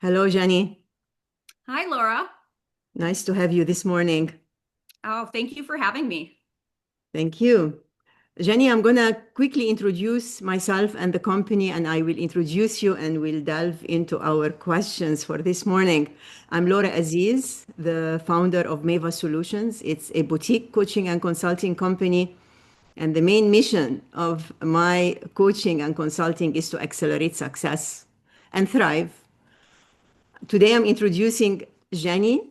Hello, Jenny. Hi, Laura. Nice to have you this morning. Oh, thank you for having me. Thank you. Jenny, I'm going to quickly introduce myself and the company, and I will introduce you and we'll delve into our questions for this morning. I'm Laura Aziz, the founder of Meva Solutions. It's a boutique coaching and consulting company. And the main mission of my coaching and consulting is to accelerate success and thrive. Today, I'm introducing Jenny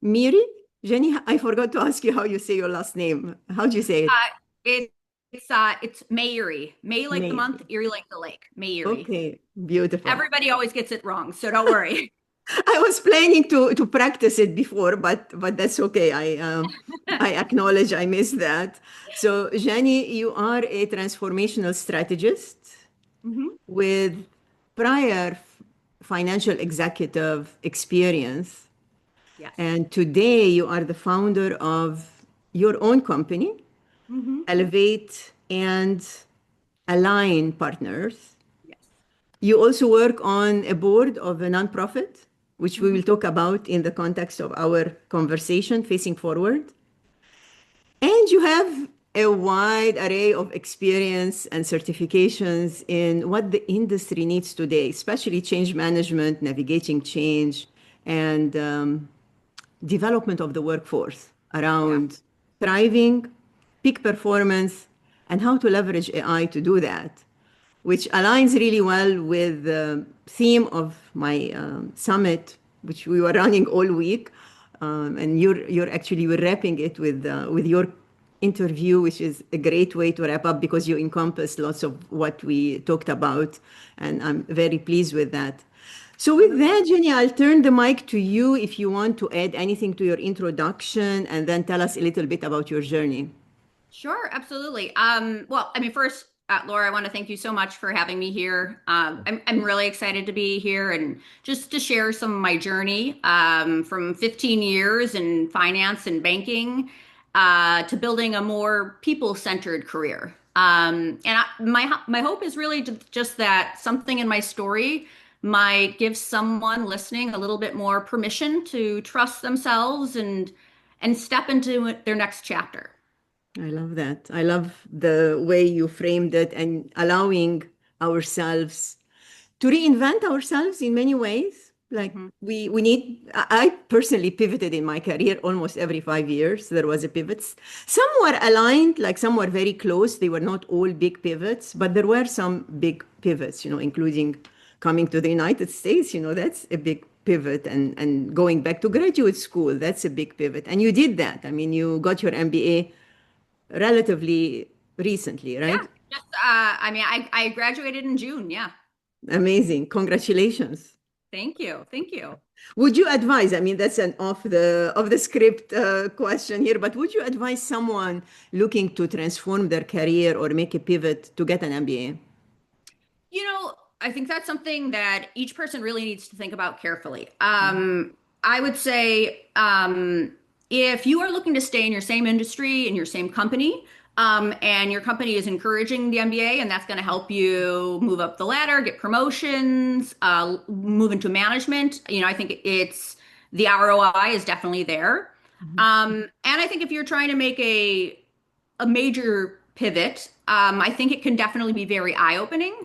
Meiri? Jenny, I forgot to ask you how you say your last name. How do you say it? Uh, it's Meiri. May like the Meiri. month, Erie like the lake. Meiri. Okay, beautiful. Everybody always gets it wrong, so don't worry. I was planning to practice it before, but that's okay. I acknowledge I missed that. So, Jenny, you are a transformational strategist Hmm. with prior financial executive experience, Yes. and today you are the founder of your own company, Hmm. Elevate and Align Partners. Yes. You also work on a board of a nonprofit, which we Hmm. will talk about in the context of our conversation facing forward. And you have a wide array of experience and certifications in what the industry needs today, especially change management, navigating change, and development of the workforce Yeah. around thriving, peak performance, and how to leverage AI to do that, which aligns really well with the theme of my summit, which we were running all week. And you're actually we're wrapping it with your interview, which is a great way to wrap up because you encompass lots of what we talked about, and I'm very pleased with that. So with Wonderful. that, Jenny, I'll turn the mic to you if you want to add anything to your introduction and then tell us a little bit about your journey. Sure, absolutely. Well, I mean, first, Laura, I want to thank you so much for having me here. I'm really excited to be here and just to share some of my journey from 15 years in finance and banking to building a more people-centered career. My hope is really just that something in my story might give someone listening a little bit more permission to trust themselves and step into their next chapter. I love that. I love the way you framed it and allowing ourselves to reinvent ourselves in many ways. Like Mm-hmm. we need, I personally pivoted in my career almost every 5 years. There was a pivot. Some were aligned, like some were very close. They were not all big pivots, but there were some big pivots, including coming to the United States, that's a big pivot and going back to graduate school, that's a big pivot. And you did that. I mean, you got your MBA relatively recently, Yeah, right? just I mean, I graduated in June. Yeah. Amazing. Congratulations. Thank you. Thank you. Would you advise, I mean, that's an off the script question here, but would you advise someone looking to transform their career or make a pivot to get an MBA? I think that's something that each person really needs to think about carefully. I would say if you are looking to stay in your same industry, in your same company, and your company is encouraging the MBA, and that's going to help you move up the ladder, get promotions, move into management, I think it's the ROI is definitely there. And I think if you're trying to make a major pivot, I think it can definitely be very eye-opening.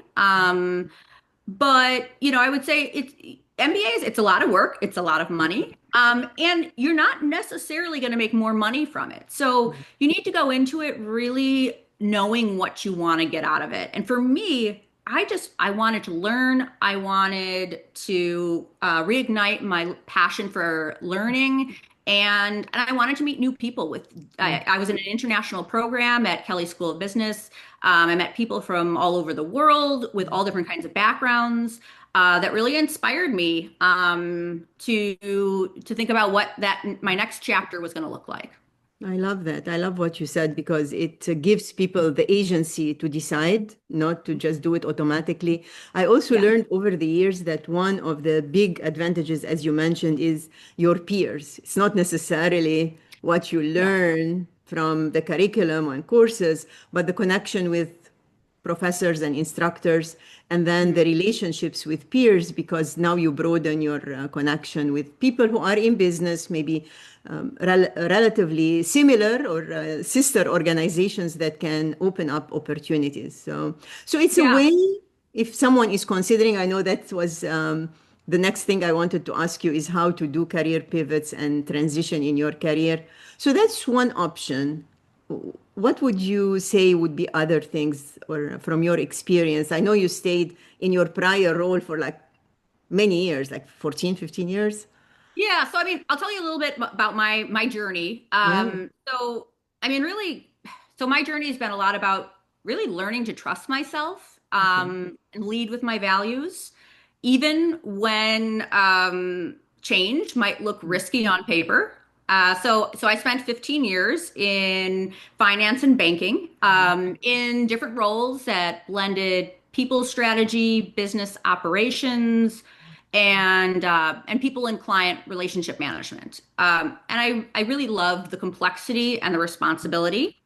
But I would say it's MBAs, it's a lot of work, it's a lot of money. And you're not necessarily going to make more money from it. So you need to go into it really knowing what you want to get out of it. And for me, I wanted to learn. I wanted to reignite my passion for learning. And I wanted to meet new people I was in an international program at Kelly School of Business. I met people from all over the world with all different kinds of backgrounds that really inspired me to think about what that my next chapter was going to look like. I love that. I love what you said because it gives people the agency to decide, not to just do it automatically. I also Yeah, learned over the years that one of the big advantages, as you mentioned, is your peers. It's not necessarily what you yeah, learn from the curriculum and courses, but the connection with professors and instructors, and then the relationships with peers, because now you broaden your connection with people who are in business, maybe relatively similar or sister organizations that can open up opportunities. So it's a Yeah. way, if someone is considering, I know that was the next thing I wanted to ask you is how to do career pivots and transition in your career. So that's one option. What would you say would be other things, or from your experience? I know you stayed in your prior role for like many years, like 14, 15 years. Yeah, so I mean, I'll tell you a little bit about my journey. Yeah. So I mean, really, so my journey has been a lot about really learning to trust myself, Okay. and lead with my values, even when change might look risky on paper. So I spent 15 years in finance and banking, in different roles that blended people strategy, business operations, and people and client relationship management. And I really loved the complexity and the responsibility.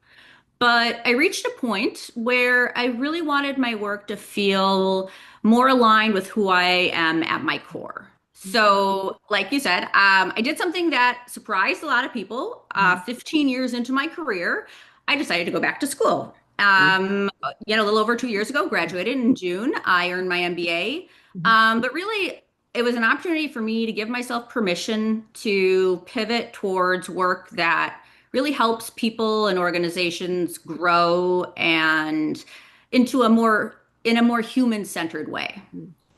But I reached a point where I really wanted my work to feel more aligned with who I am at my core. So, like you said, I did something that surprised a lot of people. 15 years into my career, I decided to go back to school. A little over 2 years ago, graduated in June. I earned my MBA. But really, it was an opportunity for me to give myself permission to pivot towards work that really helps people and organizations grow and in a more human-centered way.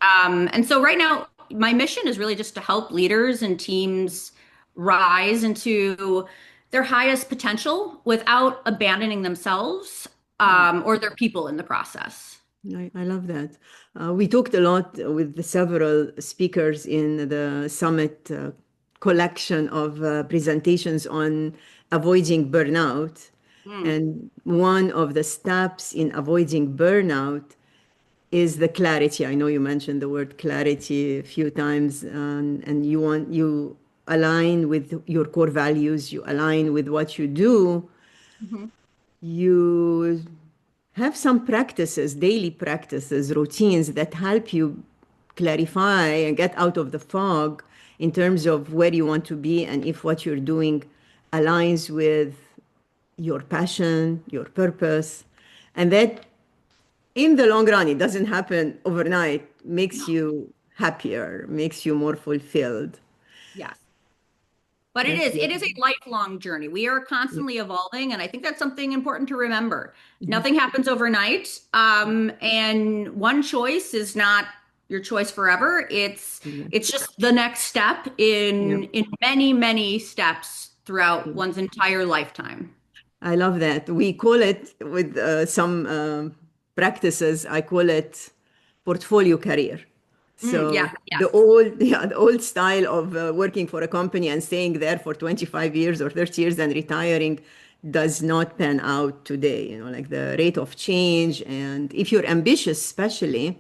And so right now, my mission is really just to help leaders and teams rise into their highest potential without abandoning themselves, or their people in the process. I love that. We talked a lot with the several speakers in the summit collection of presentations on avoiding burnout. Mm, And one of the steps in avoiding burnout is the clarity. I know you mentioned the word clarity a few times, and you align with your core values, you align with what you do, mhm. you have some practices, daily practices, routines that help you clarify and get out of the fog in terms of where you want to be and if what you're doing aligns with your passion, your purpose. And that in the long run, it doesn't happen overnight, makes No. you happier, makes you more fulfilled. Yes. But That's it is beautiful. a lifelong journey. We are Yep. constantly evolving, and I think that's something important to remember. Mhm. Nothing happens overnight, and one choice is not your choice forever. It's just the next step Yeah. in many steps throughout one's entire lifetime. I love that. We call it with some practices, I call it portfolio career. Yeah, So yes, the old style of working for a company and staying there for 25 years or 30 years and retiring does not pan out today. Like the rate of change. And if you're ambitious, especially,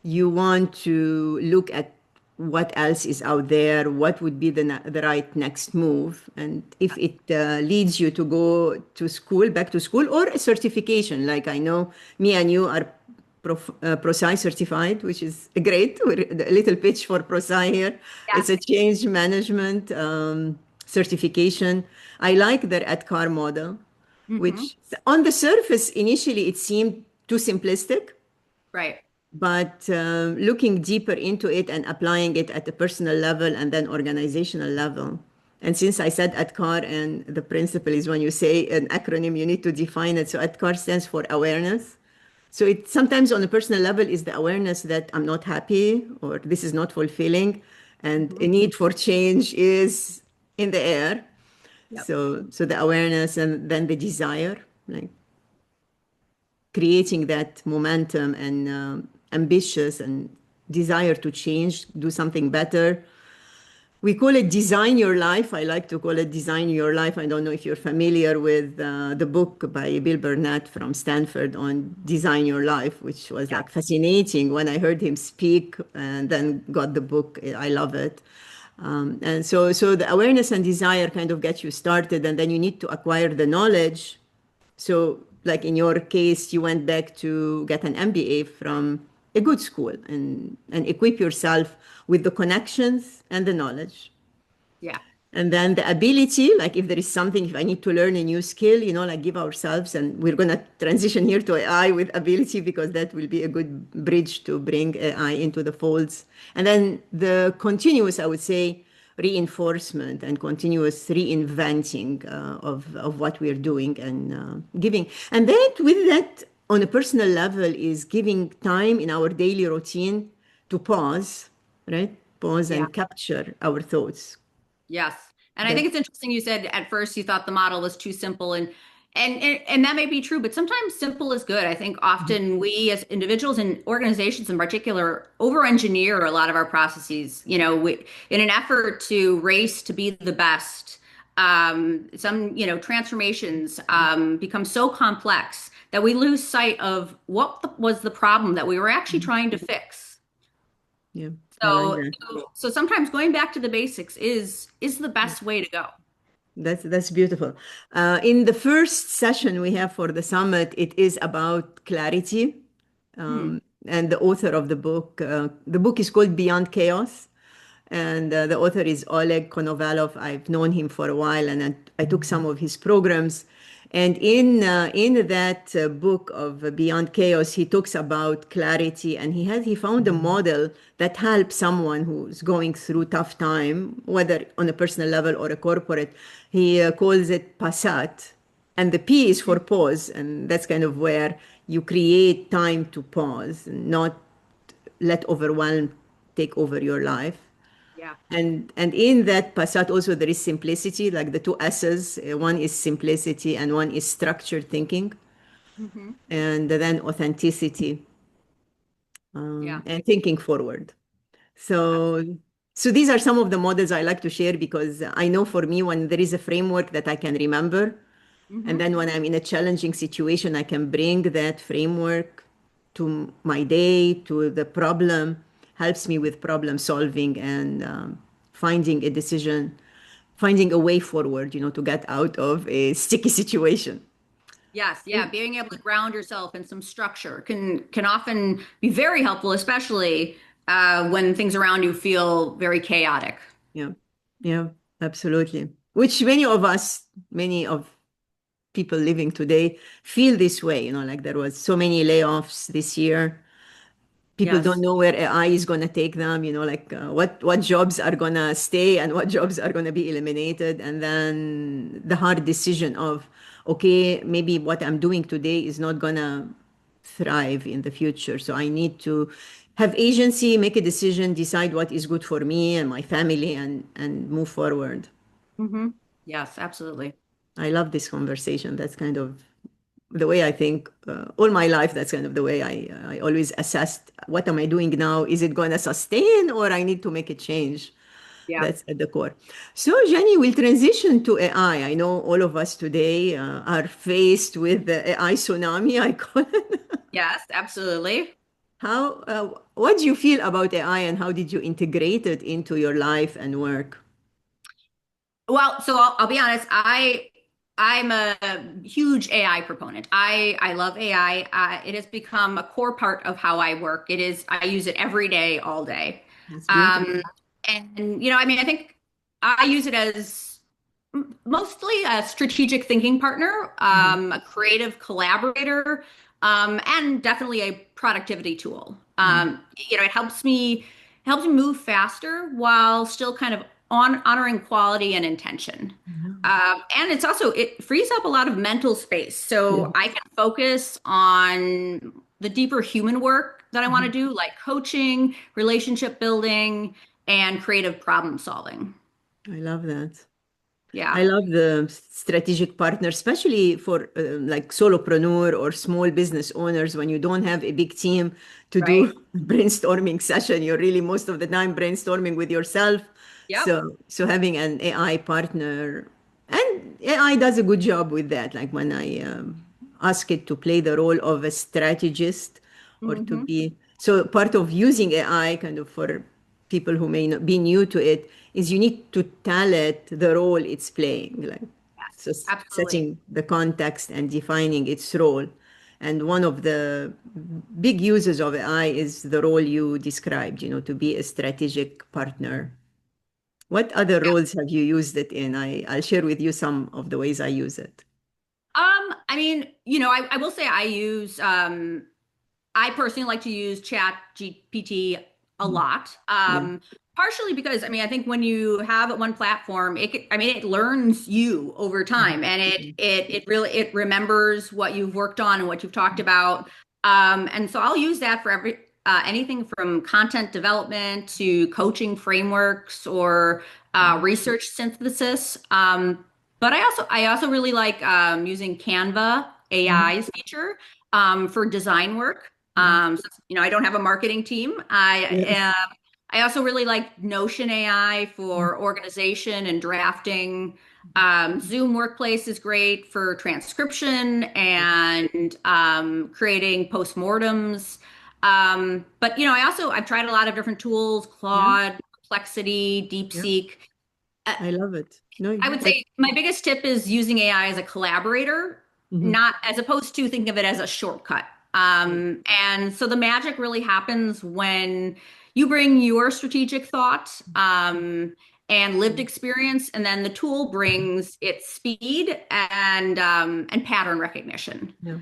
you want to look at what else is out there, what would be the right next move, and if it leads you to go to school, back to school, or a certification. Like I know me and you are ProSci certified, which is great. A little pitch for ProSci here. yes. It's a change management certification. I like their ADKAR model, Hmm. which on the surface, initially, it seemed too simplistic. Right. But looking deeper into it and applying it at the personal level and then organizational level. And since I said ADKAR, and the principle is when you say an acronym, you need to define it. So ADKAR stands for awareness. So it sometimes on a personal level is the awareness that I'm not happy or this is not fulfilling, and Hmm. a need for change is in the air. Yep. So the awareness and then the desire, like creating that momentum and ambitious and desire to change, do something better. We call it design your life. I like to call it design your life. I don't know if you're familiar with the book by Bill Burnett from Stanford on design your life, which was Yeah. like fascinating when I heard him speak and then got the book. I love it. And so the awareness and desire kind of get you started, and then you need to acquire the knowledge. So like in your case, you went back to get an MBA from a good school and equip yourself with the connections and the knowledge. Yeah. And then the ability, like if there is something, if I need to learn a new skill, like give ourselves, and we're going to transition here to AI with ability because that will be a good bridge to bring AI into the folds. And then the continuous, I would say, reinforcement and continuous reinventing of what we're doing and giving. And then with that, on a personal level, is giving time in our daily routine to pause, right? Pause Yeah. and capture our thoughts. Yes. And I That think it's interesting you said at first you thought the model was too simple and that may be true, but sometimes simple is good. I think often we as individuals and organizations in particular over-engineer a lot of our processes, in an effort to race to be the best. Some, transformations become so complex that we lose sight of was the problem that we were actually trying to fix. Yeah, I like So, that. so sometimes going back to the basics is the best way to go. That's beautiful. In the first session we have for the summit, it is about clarity. Hmm. And the author of the book is called Beyond Chaos. And the author is Oleg Konovalov. I've known him for a while, and I took some of his programs. And in that book of Beyond Chaos, he talks about clarity, and he found a model that helps someone who's going through tough time, whether on a personal level or a corporate. He calls it Passat, and the P is for pause, and that's kind of where you create time to pause, not let overwhelm take over your life. Yeah. And in that Passat also there is simplicity, like the two S's. One is simplicity and one is structured thinking, Hmm. and then authenticity Yeah. and thinking forward. So, so these are some of the models I like to share because I know for me when there is a framework that I can remember, and Hmm. then when I'm in a challenging situation, I can bring that framework to my day, to the problem, helps me with problem solving and finding a decision, finding a way forward, to get out of a sticky situation. Yes. Yeah. Being able to ground yourself in some structure can often be very helpful, especially when things around you feel very chaotic. Yeah, yeah, absolutely. Which many of people living today feel this way, like there was so many layoffs this year. People don't Yes. know where AI is going to take them, like what jobs are going to stay and what jobs are going to be eliminated. And then the hard decision of, okay, maybe what I'm doing today is not going to thrive in the future. So I need to have agency, make a decision, decide what is good for me and my family and move forward. Hmm. Yes, absolutely. I love this conversation. That's kind of the way I think all my life. That's kind of the way I always assessed what am I doing now? Is it going to sustain or I need to make a change? Yeah. That's at the core. So, Jenny, we'll transition to AI. I know all of us today are faced with the AI tsunami, I call it. Yes, absolutely. What do you feel about AI and how did you integrate it into your life and work? Well, so I'll be honest. I'm a huge AI proponent. I love AI. It has become a core part of how I work. I use it every day, all day. That's beautiful. Um, and I mean, I think I use it as mostly a strategic thinking partner, Mhm, a creative collaborator, and definitely a productivity tool. mhm, It helps me move faster while still kind of honoring quality and intention. mhm. And it frees up a lot of mental space, Yeah. so I can focus on the deeper human work that I want to Mhm. do, like coaching, relationship building, and creative problem solving. I love that. I Yeah, love the strategic partner, especially for like solopreneur or small business owners when you don't have a big team to right. do brainstorming session. You're really most of the time brainstorming with yourself. Yep. So having an AI partner, and AI does a good job with that. Like when I ask it to play the role of a strategist or to Hmm. be so part of using AI kind of for people who may not be new to it is you need to tell it the role it's playing. Like, just Absolutely. setting the context and defining its role. And one of the big uses of AI is the role you described, to be a strategic partner. What other roles have you used it in? I'll share with you some of the ways I use it. I mean, I will say I personally like to use Chat GPT a Mhm. lot. Yeah. Partially because I mean, I think when you have it one platform, I mean, it learns you over time, Mhm. and it Mhm. it it really it remembers what you've worked on and what you've talked about. And so I'll use that for anything from content development to coaching frameworks or research synthesis. But I also really like using Canva Mhm. AI's feature for design work. Yes. Since, I don't have a marketing team. Yes. I also really like Notion AI Mhm. for organization and drafting. Zoom Workplace is great for transcription and creating postmortems. But I've tried a lot of different tools, Yeah. Claude, Perplexity, Yeah. DeepSeek. Uh, I love it. No, I would that. say my biggest tip is using AI as a collaborator, Mhm. not as opposed to thinking of it as a shortcut. And so the magic really happens when you bring your strategic thought and lived experience, and then the tool brings its speed and pattern recognition. Yeah.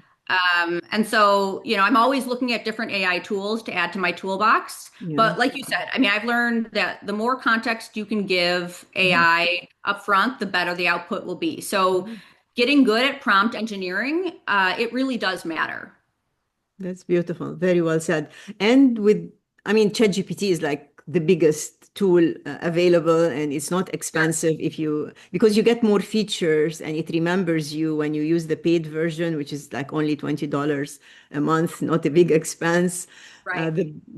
And so, I'm always looking at different AI tools to add to my toolbox. Yeah. But like you said, I mean, I've learned that the more context you can give Mhm. AI upfront, the better the output will be. So Mhm. getting good at prompt engineering, it really does matter. That's beautiful. Very well said. And I mean, ChatGPT is like the biggest tool available, and it's not Sure. expensive because you get more features and it remembers you when you use the paid version, which is like only $20 a month, not a big expense. Right.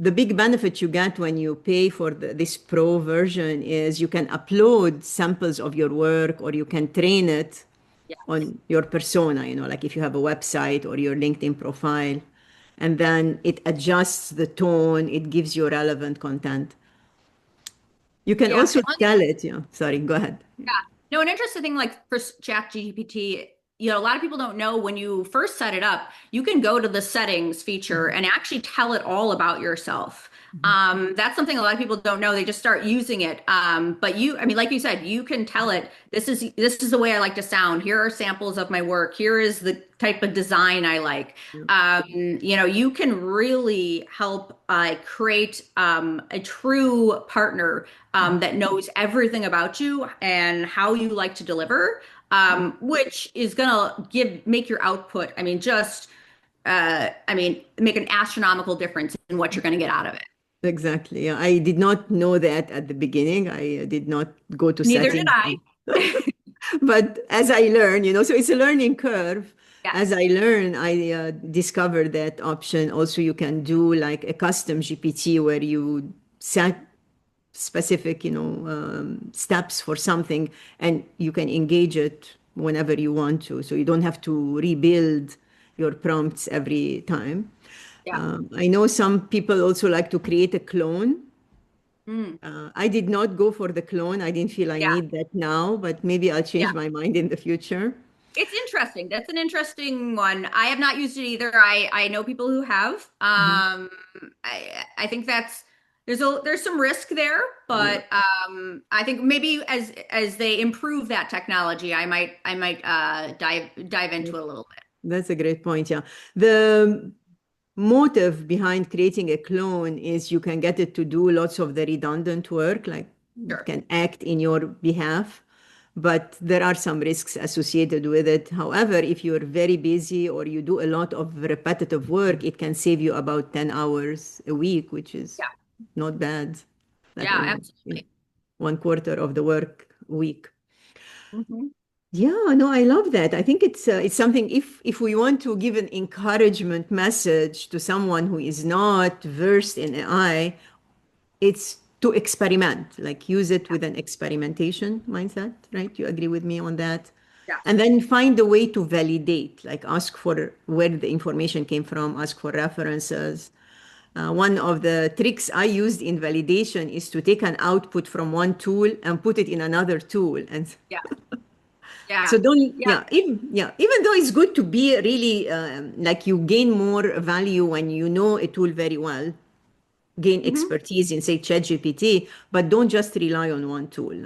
The big benefit you get when you pay for this pro version is you can upload samples of your work, or you can train it Yes. on your persona, like if you have a website or your LinkedIn profile, and then it adjusts the tone, it gives you relevant content. You can Yeah. also tell it, sorry, go ahead. Yeah. No, an interesting thing like for Chat GPT, a lot of people don't know when you first set it up, you can go to the settings feature Mhm. and actually tell it all about yourself. Mhm. That's something a lot of people don't know. They just start using it. But I mean, like you said, you can tell it this is the way I like to sound. Here are samples of my work. Here is the type of design I like. Yeah. You can really help create a true partner that knows everything about you and how you like to deliver, which is gonna make your output. I mean, make an astronomical difference in what you're gonna get out of it. Exactly. Yeah. I did not know that at the beginning. I did not go to Neither did settings. I. But as I learn, so it's a learning curve. As Yes. I learn, I discovered that option. Also, you can do like a custom GPT where you set specific, steps for something, and you can engage it whenever you want to. So you don't have to rebuild your prompts every time. Yeah. I know some people also like to create a clone. Mm. I did not go for the clone. I didn't feel I Yeah. need that now, but maybe I'll Yeah. change my mind in the future. It's interesting. That's an interesting one. I have not used it either. I know people who have. Mhm. I think there's some risk there, Yeah. but I think maybe as they improve that technology, I might dive Yeah. into it a little bit. That's a great point. Yeah. The motive behind creating a clone is you can get it to do lots of the redundant work, like it Sure. can act in your behalf, but there are some risks associated with it. However, if you're very busy or you do a lot of repetitive work, it can save you about 10 hours a week, which is Yeah. not bad. Like Yeah, absolutely. one quarter of the work week. Hmm. Yeah, no, I love that. I think it's something if we want to give an encouragement message to someone who is not versed in AI, it's to experiment, like use it with an experimentation mindset, right? You agree with me on that? And Yes. then find a way to validate, like ask for where the information came from, ask for references. One of the tricks I used in validation is to take an output from one tool and put it in another tool. And Yeah. Yeah. So don't, Yeah. even though it's good to be really like you gain more value when you know a tool very well, gain Hmm. expertise in say ChatGPT, but don't just rely on one tool.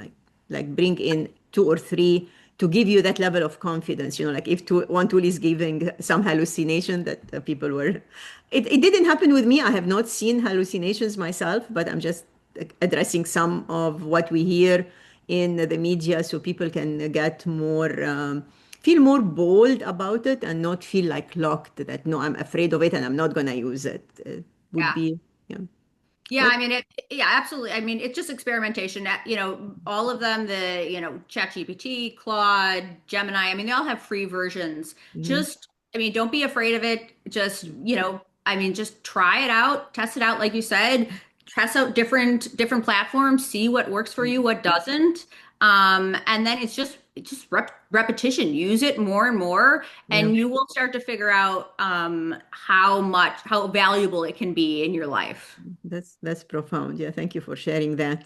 Like bring in two or three to give you that level of confidence. Like if one tool is giving some hallucination that people were, it didn't happen with me. I have not seen hallucinations myself, but I'm just addressing some of what we hear in the media so people can get more. Feel more bold about it and not feel like locked that no, I'm afraid of it and I'm not going to use it. It would Yeah. be, yeah. Yeah, What? I mean yeah, absolutely. I mean, it's just experimentation. All of them, ChatGPT, Claude, Gemini, I mean, they all have free versions. Mhm. Just, I mean, don't be afraid of it. Just, I mean, just try it out, test it out, like you said, test out different platforms, see what works for you, what doesn't. And then it's just repetition. Use it more and more, Yeah, and you will start to figure out how valuable it can be in your life. that's profound. Yeah, thank you for sharing that.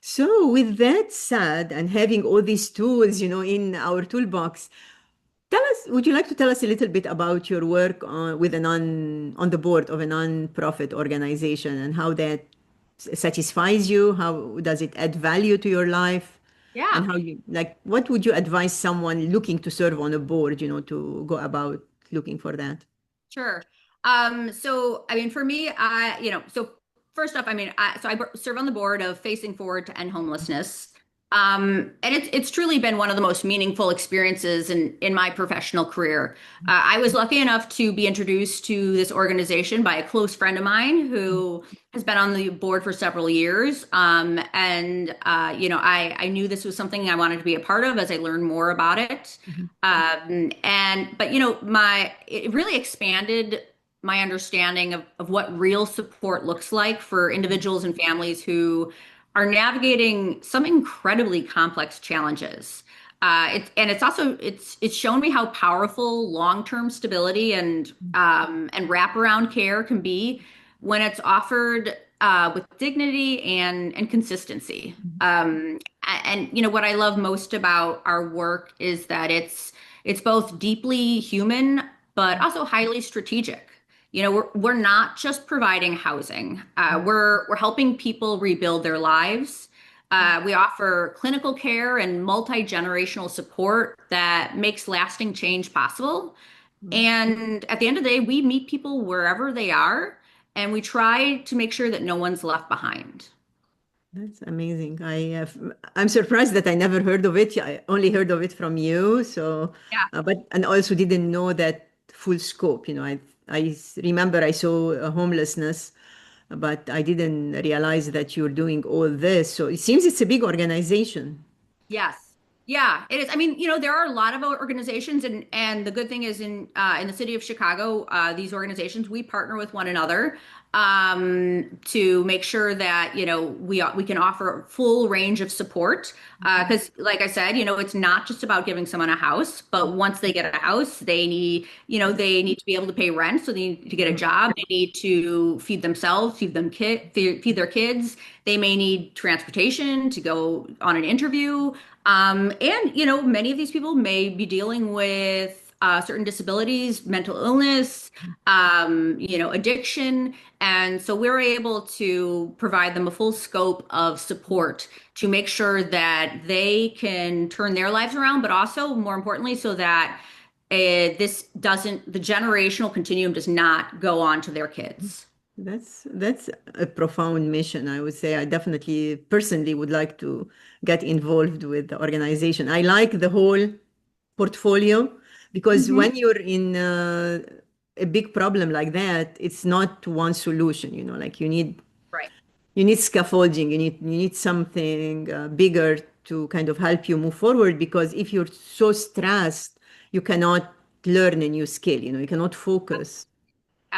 So, with that said, and having all these tools, in our toolbox, would you like to tell us a little bit about your work with on the board of a non-profit organization and how that satisfies you? How does it add value to your life? And Yeah, how what would you advise someone looking to serve on a board, to go about looking for that? sure. So I mean, for me, so first off, I mean, I serve on the board of Facing Forward to End Homelessness. And it's truly been one of the most meaningful experiences in my professional career. I was lucky enough to be introduced to this organization by a close friend of mine who has been on the board for several years. I knew this was something I wanted to be a part of as I learned more about it. Mhm. But it really expanded my understanding of what real support looks like for individuals and families who are navigating some incredibly complex challenges. It's shown me how powerful long-term stability and wraparound care can be when it's offered with dignity and consistency. What I love most about our work is that it's both deeply human but also highly strategic. We're not just providing housing. We're helping people rebuild their lives. We offer clinical care and multi-generational support that makes lasting change possible. Mhm. And at the end of the day, we meet people wherever they are, and we try to make sure that no one's left behind. That's amazing. I'm surprised that I never heard of it. I only heard of it from you. So, Yeah. and also didn't know that full scope. Remember I saw homelessness, but I didn't realize that you're doing all this. So it seems it's a big organization. Yes. Yeah, it is. I mean, there are a lot of organizations, and the good thing is in the city of Chicago, these organizations, we partner with one another to make sure that we can offer a full range of support. Because, like I said, it's not just about giving someone a house, but once they get a house, they need to be able to pay rent, so they need to get a job. They need to feed themselves, feed their kids. They may need transportation to go on an interview. And many of these people may be dealing with certain disabilities, mental illness, addiction. And so we're able to provide them a full scope of support to make sure that they can turn their lives around, but also more importantly, so that the generational continuum does not go on to their kids. That's a profound mission, I would say. I definitely personally would like to get involved with the organization. I like the whole portfolio because Mhm. when you're in a big problem like that, it's not one solution, like Right. you need scaffolding, you need something bigger to kind of help you move forward because if you're so stressed, you cannot learn a new skill, you cannot focus.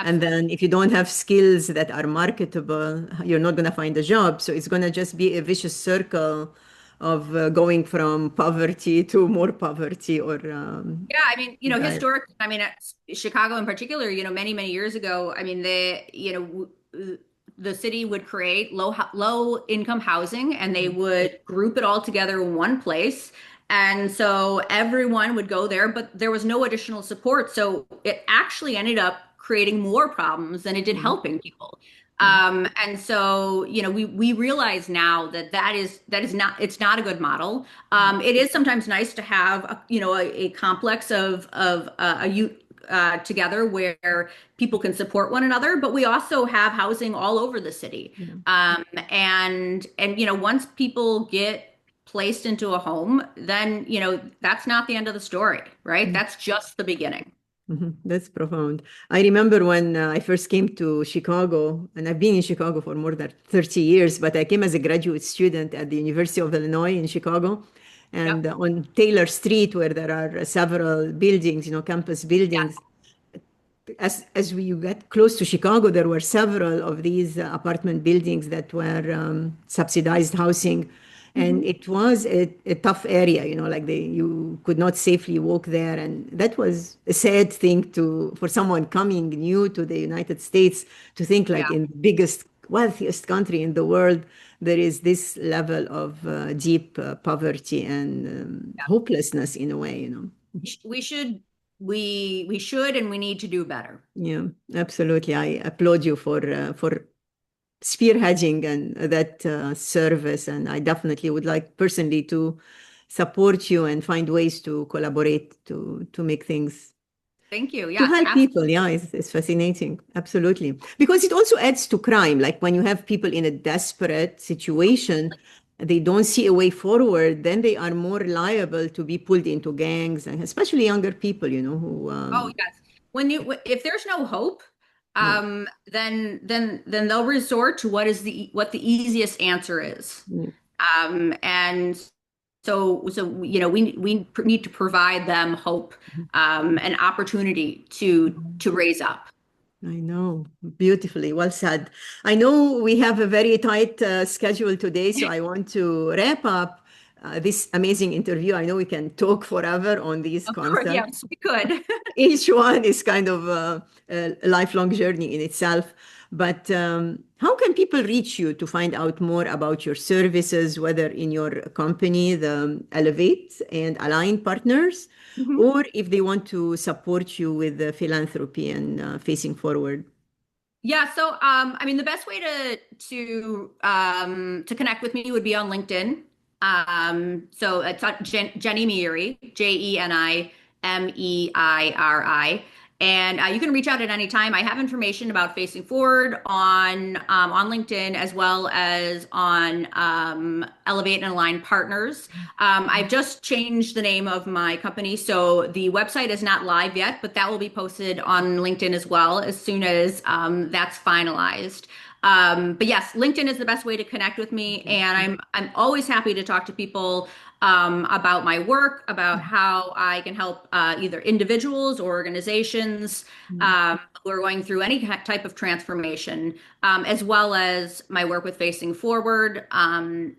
And then Absolutely. if you don't have skills that are marketable, you're not going to find a job. So it's going to just be a vicious circle of going from poverty to more poverty or Yeah, I mean, I mean, Chicago in particular, many, many years ago, I mean, the city would create low income housing and they would group it all together in one place. And so everyone would go there, but there was no additional support. So it actually ended up creating more problems than it did Mm, helping people. mm, And so, we realize now that that is not, it's not a good model. It is sometimes nice to have a complex of a youth together where people can support one another, but we also have housing all over the city. yeah. And once people get placed into a home, then that's not the end of the story, right? Mm. That's just the beginning. That's profound. I remember when I first came to Chicago, and I've been in Chicago for more than 30 years, but I came as a graduate student at the University of Illinois in Chicago. Yep. And on Taylor Street, where there are several buildings, campus buildings, as we get close to Chicago, there were several of these apartment buildings that were subsidized housing, and Mhm. it was a tough area. Like you could not safely walk there, and that was a sad thing for someone coming new to the United States to think like Yeah. in the biggest, wealthiest country in the world, there is this level of deep poverty and hopelessness in a way. We should we should and we need to do better. Yeah, absolutely. I applaud you for spearheading and that service, and I definitely would like personally to support you and find ways to collaborate to make things Thank you. to Yes, help absolutely. people. Yeah, it's fascinating. Absolutely, because it also adds to crime. Like when you have people in a desperate situation, they don't see a way forward, then they are more liable to be pulled into gangs, and especially younger people. Who Oh, yes. If there's no hope, yeah. then they'll resort to what the easiest answer is. Mm. And so we need to provide them hope, and opportunity to raise up. I know, beautifully well said. I know we have a very tight schedule today, so I want to wrap up this amazing interview. I know we can talk forever on these Of course, concepts. yes, we could. Each one is kind of a lifelong journey in itself. But how can people reach you to find out more about your services, whether in your company, the Elevate and Align partners, Mhm. or if they want to support you with the philanthropy and facing forward? Yeah, so I mean the best way to connect with me would be on LinkedIn. So it's Jeni Meiri, Jeni Meiri. And you can reach out at any time. I have information about Facing Forward on LinkedIn as well as on Elevate and Align Partners. I've just changed the name of my company, so the website is not live yet, but that will be posted on LinkedIn as well as soon as that's finalized. But yes, LinkedIn is the best way to connect with me, and I'm always happy to talk to people about my work, about how I can help either individuals or organizations who are going through any type of transformation, as well as my work with Facing Forward, and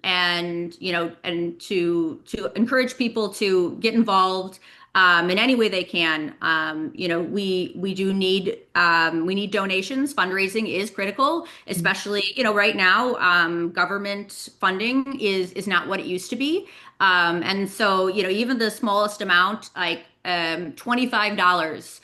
to encourage people to get involved in any way they can. We need donations. Fundraising is critical, especially right now. Government funding is not what it used to be, and so even the smallest amount, like $25,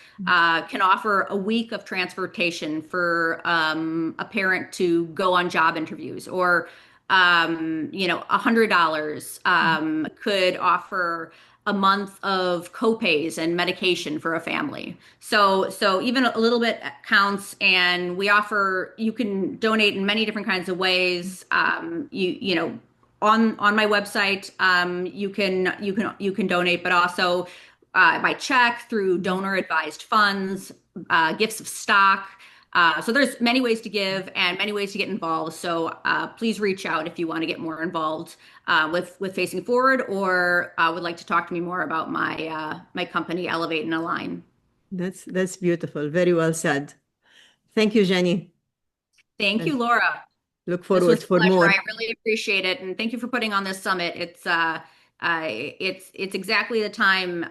can offer a week of transportation for a parent to go on job interviews, or $100 could offer a month of copays and medication for a family. So even a little bit counts, and you can donate in many different kinds of ways. On my website, you can donate, but also by check, through donor advised funds, gifts of stock. So there's many ways to give and many ways to get involved. So please reach out if you want to get more involved with Facing Forward, or would like to talk to me more about my company, Elevate and Align. That's beautiful. Very well said. Thank you, Jenny. Thank And you, Laura. look This was forward a for pleasure. I more. really appreciate it, and thank you for putting on this summit. It's exactly the time.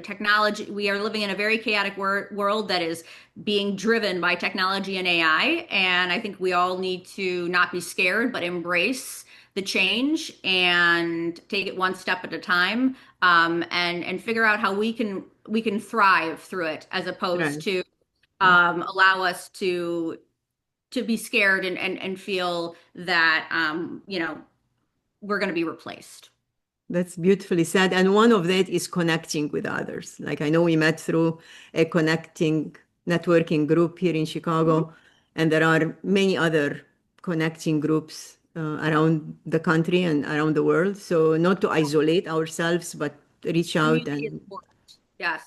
Technology. We are living in a very chaotic world that is being driven by technology and AI, and I think we all need to not be scared, but embrace the change and take it one step at a time, and figure out how we can thrive through it as opposed Right. to allow us to be scared and feel that we're going to be replaced. That's beautifully said. And one of that is connecting with others. Like I know we met through a connecting networking group here in Mhm. Chicago, and there are many other connecting groups around the country and around the world. So not to isolate ourselves, but reach out Community is and important. Yes.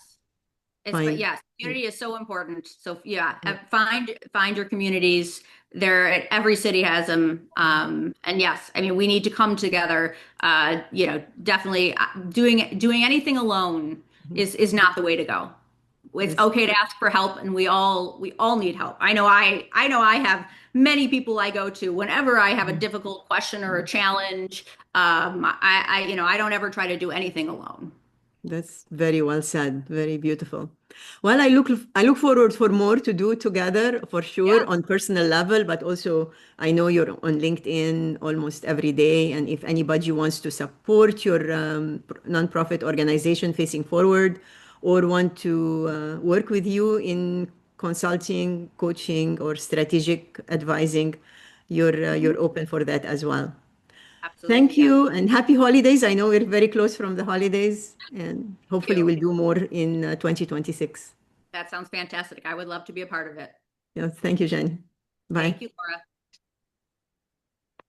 But find. yes, community is so important. So yeah, find your communities. There, every city has them. And yes, I mean we need to come together. Definitely doing anything alone is not the way to go. It's Yes. okay to ask for help, and we all need help. I know I have many people I go to whenever I have a difficult question or a challenge. I don't ever try to do anything alone. That's very well said. Very beautiful. Well, I look forward for more to do together for sure Yeah. on personal level, but also I know you're on LinkedIn almost every day, and if anybody wants to support your nonprofit organization facing forward, or want to work with you in consulting, coaching, or strategic advising, Mhm. you're open for that as well. Absolutely, Thank yes. you and happy holidays. I know we're very close from the holidays, and Thank hopefully you. we'll do more in 2026. That sounds fantastic. I would love to be a part of it. Yeah, thank you, Jen. Bye. Thank you, Laura.